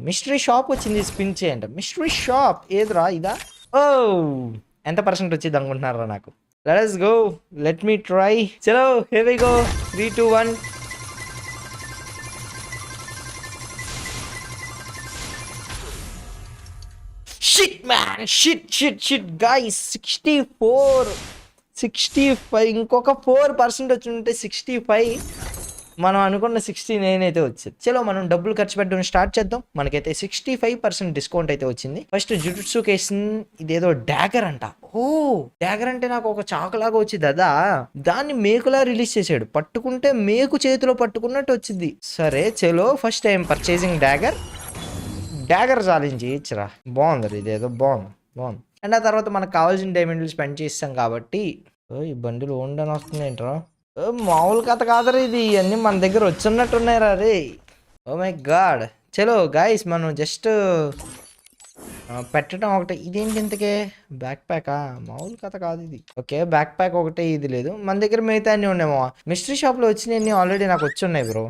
Mystery shop వచ్చింది, spin చేయండి. Mystery shop ఏదిరా ఇదా? ఓ ఎంత పర్సెంట్ వచ్చింది అనుకుంటున్నారా నాకు? Let's go, let me try. చలో here we go, 3 2 1. Shit man, shit guys, 65 ఇంకొక 4% వచ్చి ఉంటే 65. మనం అనుకున్న 69 అయితే వచ్చింది. చలో మనం డబ్బులు ఖర్చు పెట్టడం స్టార్ట్ చేద్దాం. మనకైతే 65% డిస్కౌంట్ అయితే వచ్చింది. ఫస్ట్ జుజుట్సు కేసన్ ఇదేదో డాగర్ అంట. ఓ డాగర్ అంటే నాకు ఒక చాకులాగా వచ్చింది అదా, దాన్ని మేకులా రిలీజ్ చేశాడు. పట్టుకుంటే మేకు చేతిలో పట్టుకున్నట్టు వచ్చింది. సరే చలో ఫస్ట్ టైం పర్చేసింగ్ డాగర్ చాలించి ఇచ్చరా. బాగుంది ఇదేదో, బాగుంది. అండ్ ఆ తర్వాత మనకు కావాల్సిన డైమండ్లు స్పెండ్ చేస్తాం కాబట్టి ఈ బండిలు ఓండని వస్తుంది ఏంట్రా. మామూలు కథ కాదరా ఇది, ఇవన్నీ మన దగ్గర వచ్చినట్టున్నాయిరా రే. Oh my god. చలో గాయస్ మనం జస్ట్ పెట్టడం ఒకటే. ఇదేంటి ఇంతకే బ్యాక్ ప్యాకా? మామూలు కథ కాదు ఇది. ఓకే బ్యాక్ ప్యాక్ ఒకటే, ఇది లేదు మన దగ్గర. మిగతా అన్నీ ఉన్నాయేమో. మిస్టరీ షాప్లో వచ్చినాయి ఆల్రెడీ నాకు వచ్చి ఉన్నాయి బ్రో.